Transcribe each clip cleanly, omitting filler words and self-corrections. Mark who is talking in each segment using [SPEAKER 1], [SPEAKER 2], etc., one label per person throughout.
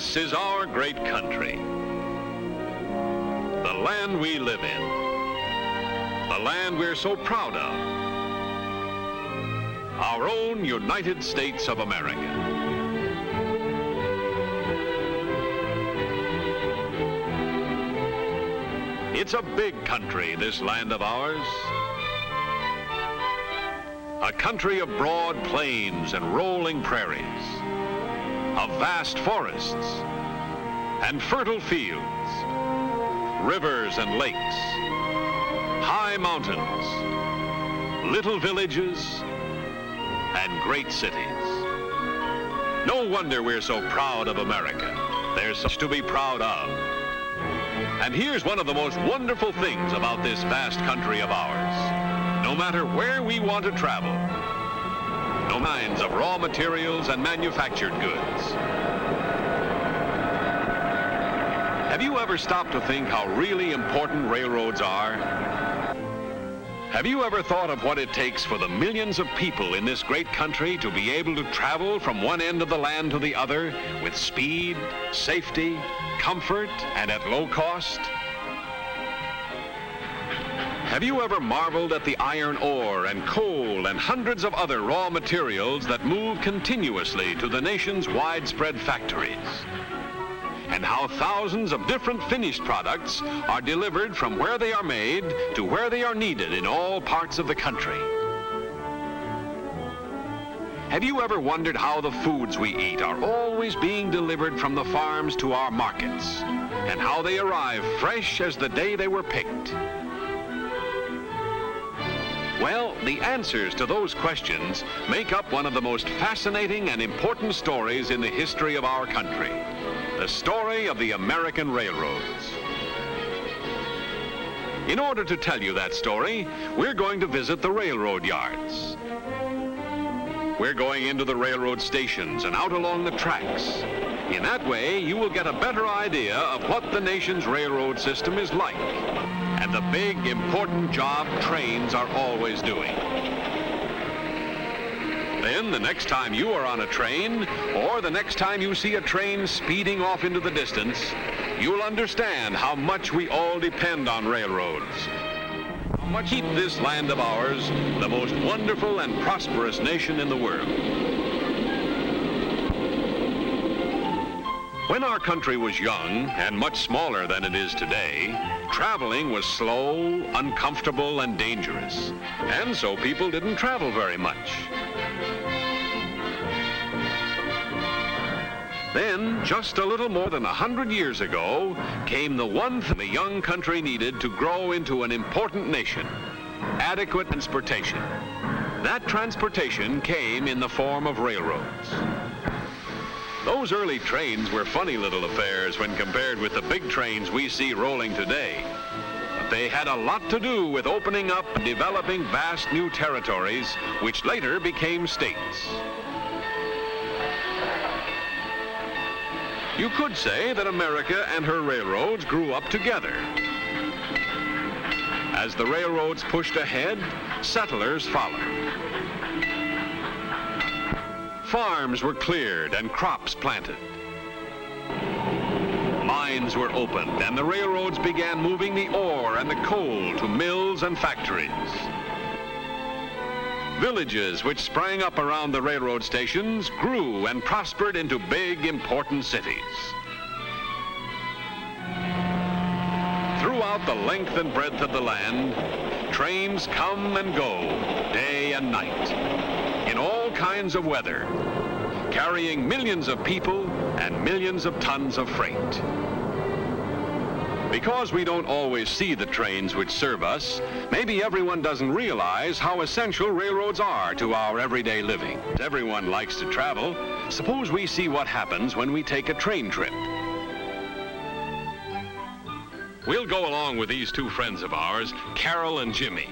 [SPEAKER 1] This is our great country. The land we live in. The land we're so proud of. Our own United States of America. It's a big country, this land of ours. A country of broad plains and rolling prairies, of vast forests and fertile fields, rivers and lakes, high mountains, little villages, and great cities. No wonder we're so proud of America. There's much to be proud of. And here's one of the most wonderful things about this vast country of ours. No matter where we want to travel, no kinds of raw materials and manufactured goods. Have you ever stopped to think how really important railroads are? Have you ever thought of what it takes for the millions of people in this great country to be able to travel from one end of the land to the other with speed, safety, comfort, and at low cost? Have you ever marveled at the iron ore and coal and hundreds of other raw materials that move continuously to the nation's widespread factories? And how thousands of different finished products are delivered from where they are made to where they are needed in all parts of the country? Have you ever wondered how the foods we eat are always being delivered from the farms to our markets, and how they arrive fresh as the day they were picked? Well, the answers to those questions make up one of the most fascinating and important stories in the history of our country. The story of the American railroads. In order to tell you that story, we're going to visit the railroad yards. We're going into the railroad stations and out along the tracks. In that way, you will get a better idea of what the nation's railroad system is like, and the big, important job trains are always doing. Then, the next time you are on a train, or the next time you see a train speeding off into the distance, you'll understand how much we all depend on railroads. How much keep this land of ours the most wonderful and prosperous nation in the world. When our country was young and much smaller than it is today, traveling was slow, uncomfortable, and dangerous, and so people didn't travel very much. Then, just a little more than 100 years ago, came the one thing the young country needed to grow into an important nation: adequate transportation. That transportation came in the form of railroads. Those early trains were funny little affairs when compared with the big trains we see rolling today. But they had a lot to do with opening up and developing vast new territories, which later became states. You could say that America and her railroads grew up together. As the railroads pushed ahead, settlers followed. Farms were cleared and crops planted. Mines were opened, and the railroads began moving the ore and the coal to mills and factories. Villages which sprang up around the railroad stations grew and prospered into big, important cities. Throughout the length and breadth of the land, trains come and go, day and night, in all kinds of weather, carrying millions of people and millions of tons of freight. Because we don't always see the trains which serve us, maybe everyone doesn't realize how essential railroads are to our everyday living. Everyone likes to travel. Suppose we see what happens when we take a train trip. We'll go along with these two friends of ours, Carol and Jimmy.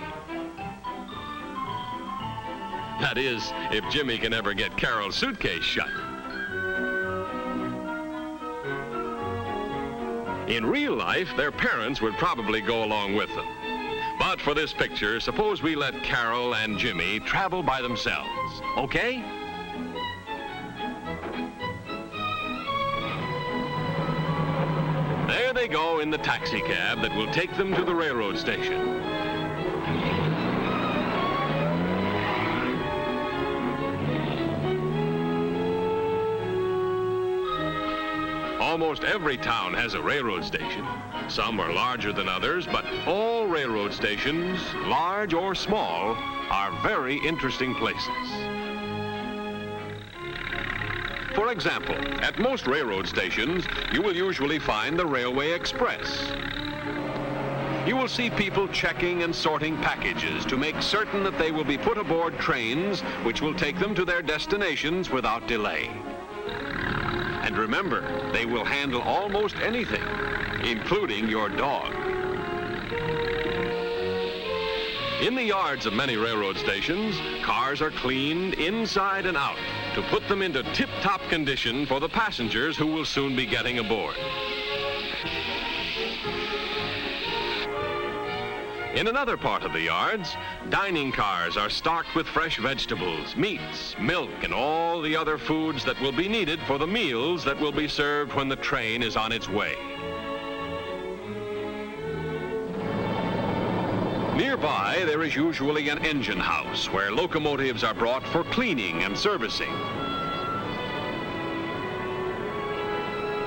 [SPEAKER 1] That is, if Jimmy can ever get Carol's suitcase shut. In real life, their parents would probably go along with them. But for this picture, suppose we let Carol and Jimmy travel by themselves, okay? go in the taxi cab that will take them to the railroad station. Almost every town has a railroad station. Some are larger than others, but all railroad stations, large or small, are very interesting places. For example, at most railroad stations, you will usually find the Railway Express. You will see people checking and sorting packages to make certain that they will be put aboard trains which will take them to their destinations without delay. And remember, they will handle almost anything, including your dog. In the yards of many railroad stations, cars are cleaned inside and out to put them into tip-top condition for the passengers who will soon be getting aboard. In another part of the yards, dining cars are stocked with fresh vegetables, meats, milk, and all the other foods that will be needed for the meals that will be served when the train is on its way. Nearby, there is usually an engine house where locomotives are brought for cleaning and servicing.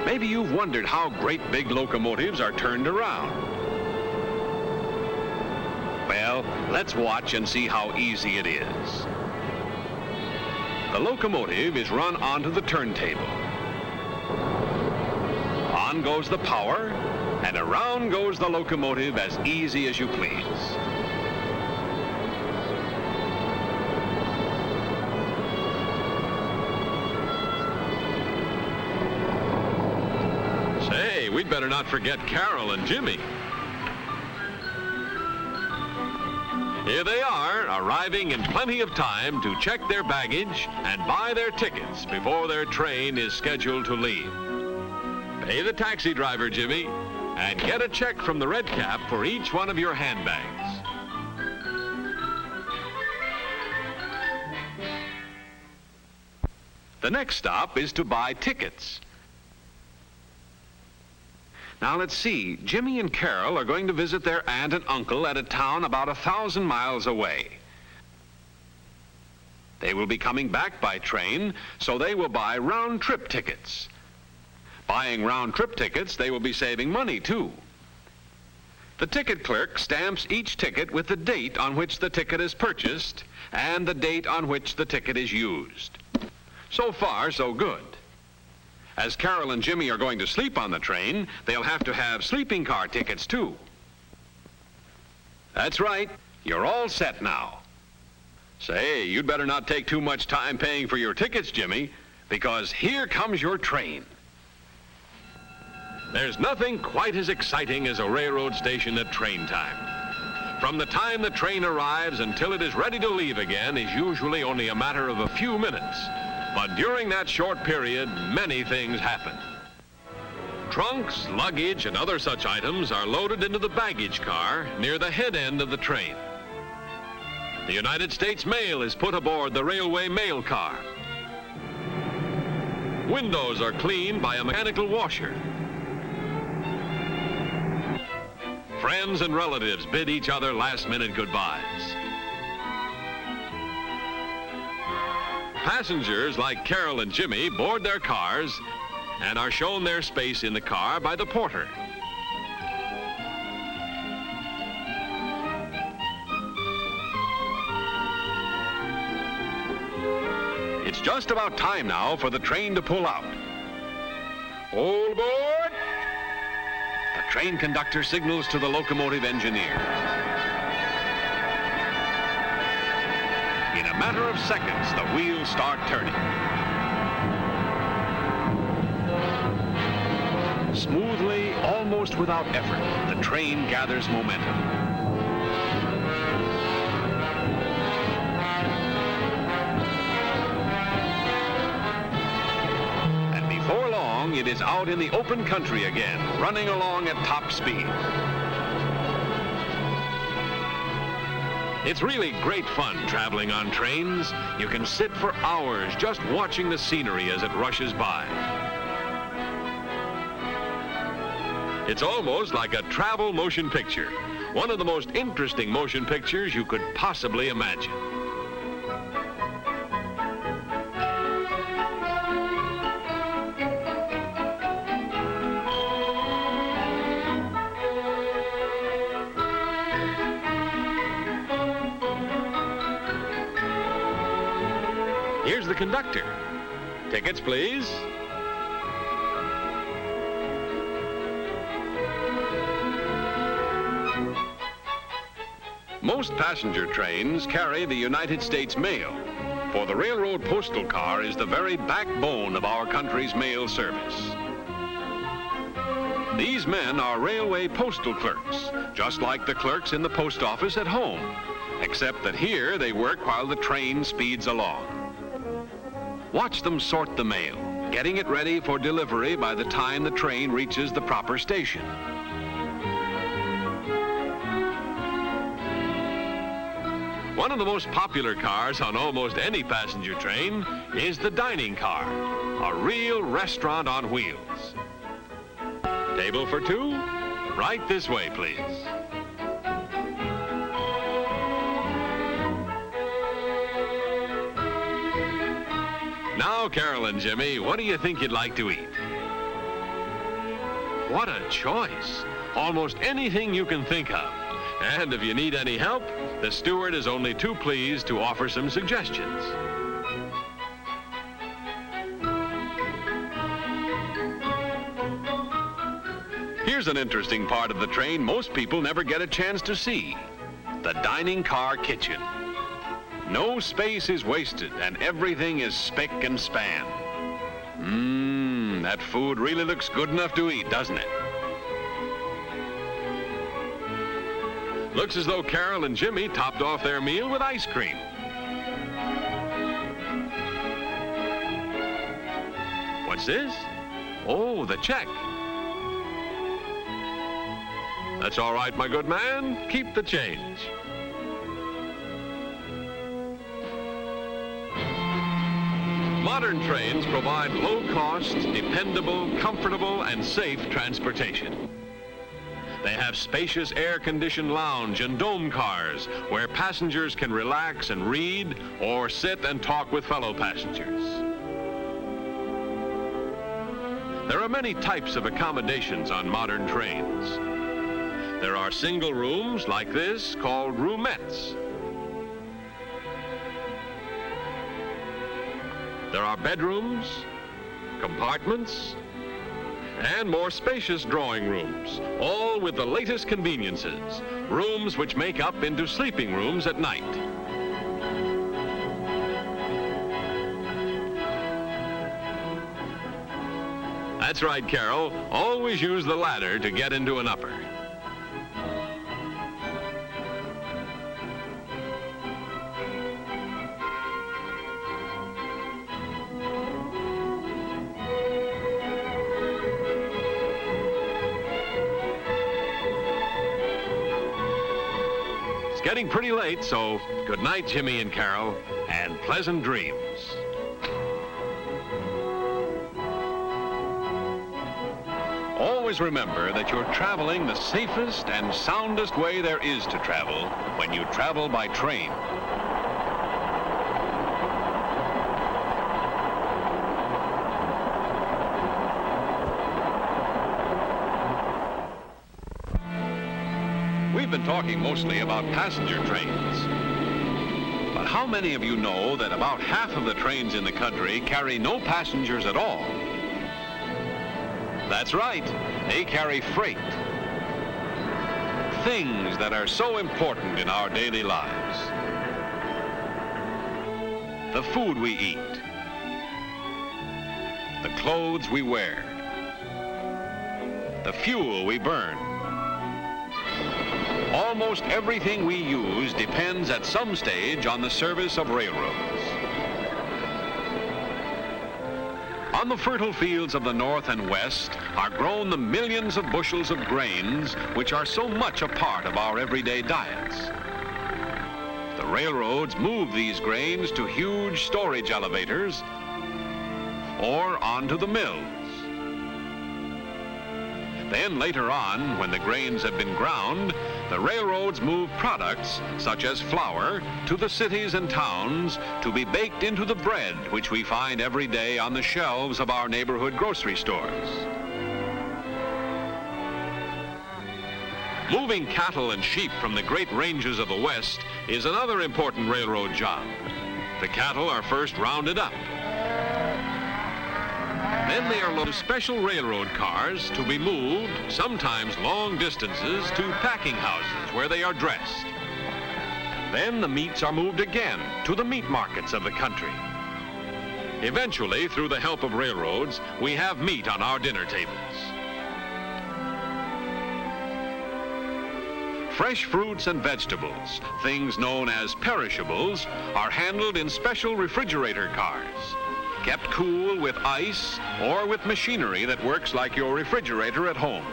[SPEAKER 1] Maybe you've wondered how great big locomotives are turned around. Well, let's watch and see how easy it is. The locomotive is run onto the turntable. On goes the power, and around goes the locomotive as easy as you please. Say, we'd better not forget Carol and Jimmy. Here they are, arriving in plenty of time to check their baggage and buy their tickets before their train is scheduled to leave. Pay the taxi driver, Jimmy, and get a check from the red cap for each one of your handbags. The next stop is to buy tickets. Now let's see, Jimmy and Carol are going to visit their aunt and uncle at a town about 1,000 miles away. They will be coming back by train, so they will buy round-trip tickets. Buying round-trip tickets, they will be saving money too. The ticket clerk stamps each ticket with the date on which the ticket is purchased and the date on which the ticket is used. So far, so good. As Carol and Jimmy are going to sleep on the train, they'll have to have sleeping car tickets too. That's right, you're all set now. Say, you'd better not take too much time paying for your tickets, Jimmy, because here comes your train. There's nothing quite as exciting as a railroad station at train time. From the time the train arrives until it is ready to leave again is usually only a matter of a few minutes. But during that short period, many things happen. Trunks, luggage, and other such items are loaded into the baggage car near the head end of the train. The United States mail is put aboard the railway mail car. Windows are cleaned by a mechanical washer. Friends and relatives bid each other last-minute goodbyes. Passengers like Carol and Jimmy board their cars and are shown their space in the car by the porter. It's just about time now for the train to pull out. All aboard! The train conductor signals to the locomotive engineer. In a matter of seconds, the wheels start turning. Smoothly, almost without effort, the train gathers momentum. And before long, it is out in the open country again, running along at top speed. It's really great fun traveling on trains. You can sit for hours just watching the scenery as it rushes by. It's almost like a travel motion picture. One of the most interesting motion pictures you could possibly imagine. Here's the conductor. Tickets, please. Most passenger trains carry the United States mail, for the railroad postal car is the very backbone of our country's mail service. These men are railway postal clerks, just like the clerks in the post office at home, except that here they work while the train speeds along. Watch them sort the mail, getting it ready for delivery by the time the train reaches the proper station. One of the most popular cars on almost any passenger train is the dining car, a real restaurant on wheels. Table for two? Right this way, please. Now, Carol and Jimmy, what do you think you'd like to eat? What a choice. Almost anything you can think of. And if you need any help, the steward is only too pleased to offer some suggestions. Here's an interesting part of the train most people never get a chance to see: the dining car kitchen. No space is wasted, and everything is spick and span. That food really looks good enough to eat, doesn't it? Looks as though Carol and Jimmy topped off their meal with ice cream. What's this? Oh, the check. That's all right, my good man. Keep the change. Modern trains provide low-cost, dependable, comfortable, and safe transportation. They have spacious air-conditioned lounge and dome cars where passengers can relax and read or sit and talk with fellow passengers. There are many types of accommodations on modern trains. There are single rooms like this called roomettes. There are bedrooms, compartments, and more spacious drawing rooms, all with the latest conveniences, rooms which make up into sleeping rooms at night. That's right, Carol. Always use the ladder to get into an upper. Getting pretty late, so good night, Jimmy and Carol, and pleasant dreams. Always remember that you're traveling the safest and soundest way there is to travel when you travel by train. We've been talking mostly about passenger trains. But how many of you know that about half of the trains in the country carry no passengers at all? That's right, they carry freight. Things that are so important in our daily lives. The food we eat. The clothes we wear. The fuel we burn. Almost everything we use depends at some stage on the service of railroads. On the fertile fields of the North and West are grown the millions of bushels of grains which are so much a part of our everyday diets. The railroads move these grains to huge storage elevators or onto the mills. Then later on, when the grains have been ground, the railroads move products, such as flour, to the cities and towns to be baked into the bread which we find every day on the shelves of our neighborhood grocery stores. Moving cattle and sheep from the great ranges of the West is another important railroad job. The cattle are first rounded up. Then they are loaded to special railroad cars to be moved, sometimes long distances, to packing houses where they are dressed. Then the meats are moved again to the meat markets of the country. Eventually, through the help of railroads, we have meat on our dinner tables. Fresh fruits and vegetables, things known as perishables, are handled in special refrigerator cars, kept cool with ice or with machinery that works like your refrigerator at home,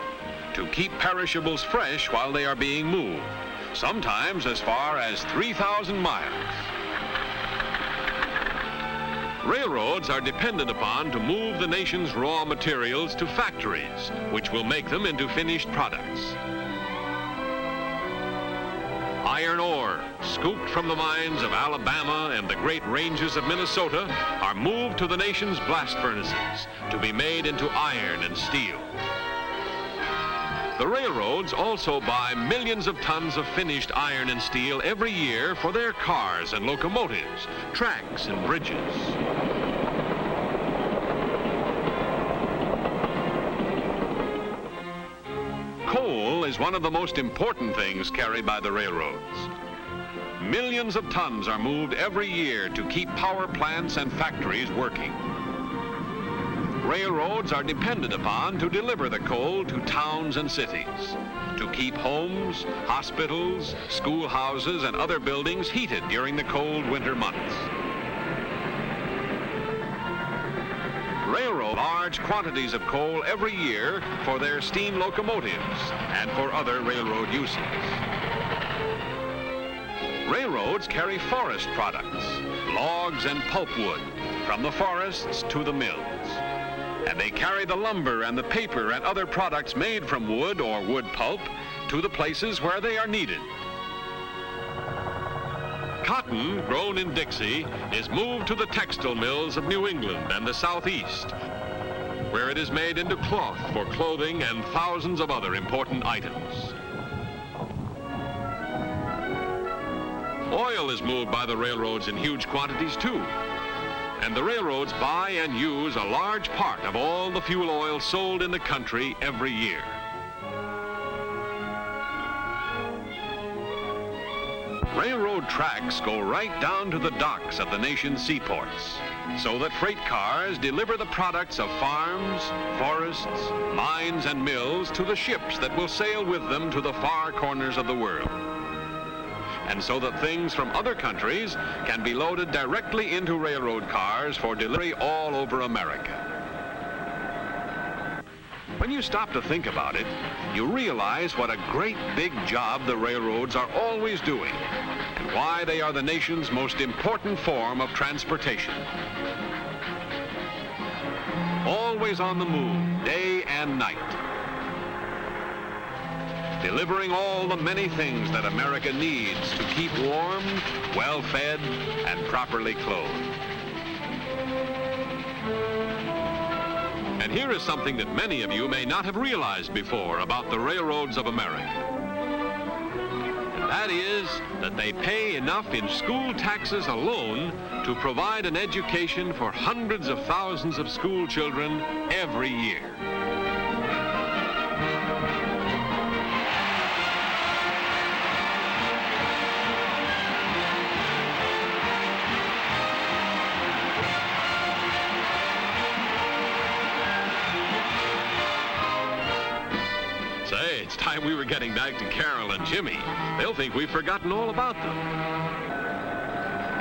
[SPEAKER 1] to keep perishables fresh while they are being moved, sometimes as far as 3,000 miles. Railroads are depended upon to move the nation's raw materials to factories, which will make them into finished products. Iron ore, scooped from the mines of Alabama and the great ranges of Minnesota, are moved to the nation's blast furnaces to be made into iron and steel. The railroads also buy millions of tons of finished iron and steel every year for their cars and locomotives, tracks and bridges. Coal is one of the most important things carried by the railroads. Millions of tons are moved every year to keep power plants and factories working. Railroads are depended upon to deliver the coal to towns and cities, to keep homes, hospitals, schoolhouses, and other buildings heated during the cold winter months. Railroad large quantities of coal every year for their steam locomotives and for other railroad uses. Railroads carry forest products, logs and pulpwood, from the forests to the mills. And they carry the lumber and the paper and other products made from wood or wood pulp to the places where they are needed. Cotton, grown in Dixie, is moved to the textile mills of New England and the Southeast, where it is made into cloth for clothing and thousands of other important items. Oil is moved by the railroads in huge quantities too, and the railroads buy and use a large part of all the fuel oil sold in the country every year. Railroad tracks go right down to the docks of the nation's seaports, so that freight cars deliver the products of farms, forests, mines, and mills to the ships that will sail with them to the far corners of the world. And so that things from other countries can be loaded directly into railroad cars for delivery all over America. When you stop to think about it, you realize what a great big job the railroads are always doing, and why they are the nation's most important form of transportation. Always on the move, day and night, delivering all the many things that America needs to keep warm, well-fed, and properly clothed. And here is something that many of you may not have realized before about the railroads of America. And that is that they pay enough in school taxes alone to provide an education for hundreds of thousands of school children every year. It's time we were getting back to Carol and Jimmy. They'll think we've forgotten all about them.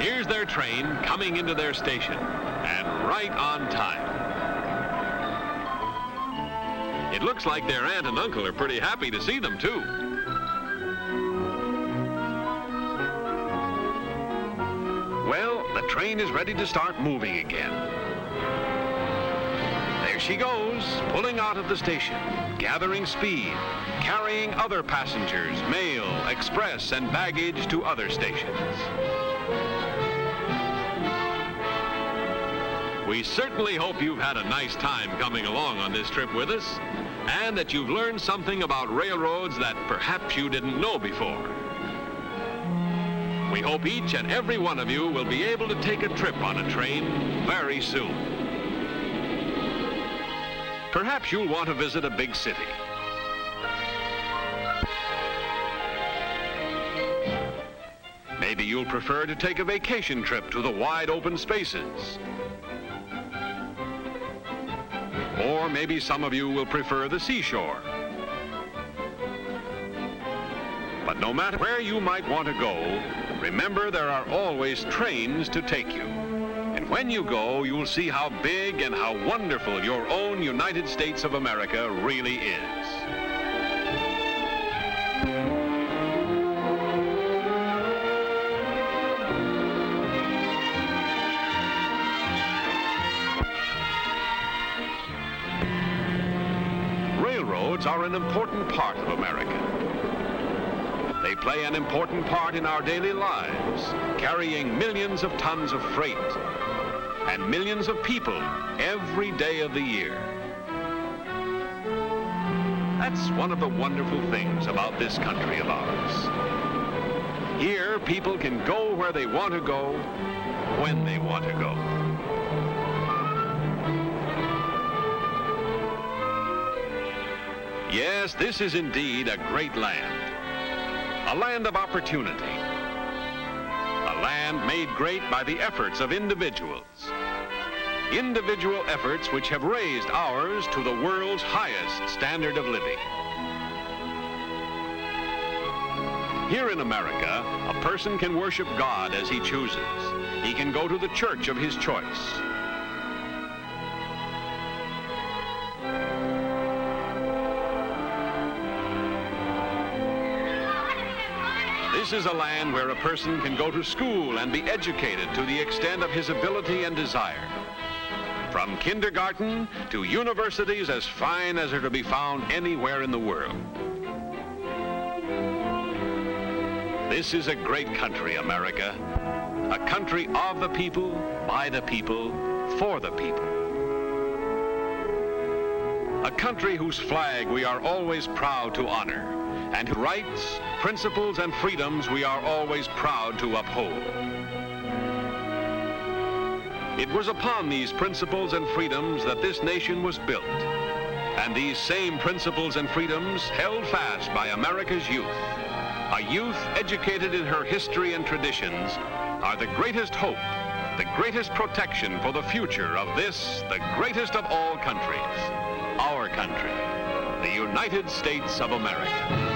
[SPEAKER 1] Here's their train coming into their station, and right on time. It looks like their aunt and uncle are pretty happy to see them, too. Well, the train is ready to start moving again. They're she goes, pulling out of the station, gathering speed, carrying other passengers, mail, express, and baggage to other stations. We certainly hope you've had a nice time coming along on this trip with us, and that you've learned something about railroads that perhaps you didn't know before. We hope each and every one of you will be able to take a trip on a train very soon. Perhaps you'll want to visit a big city. Maybe you'll prefer to take a vacation trip to the wide open spaces. Or maybe some of you will prefer the seashore. But no matter where you might want to go, remember there are always trains to take you. And when you go, you'll see how big and how wonderful your own United States of America really is. Railroads are an important part of America. They play an important part in our daily lives, carrying millions of tons of freight and millions of people every day of the year. That's one of the wonderful things about this country of ours. Here, people can go where they want to go, when they want to go. Yes, this is indeed a great land. A land of opportunity. A land made great by the efforts of individuals. Individual efforts which have raised ours to the world's highest standard of living. Here in America, a person can worship God as he chooses. He can go to the church of his choice. This is a land where a person can go to school and be educated to the extent of his ability and desire. From kindergarten to universities as fine as are to be found anywhere in the world. This is a great country, America. A country of the people, by the people, for the people. A country whose flag we are always proud to honor, and whose rights, principles, and freedoms we are always proud to uphold. It was upon these principles and freedoms that this nation was built, and these same principles and freedoms held fast by America's youth. A youth educated in her history and traditions are the greatest hope, the greatest protection for the future of this, the greatest of all countries, our country, the United States of America.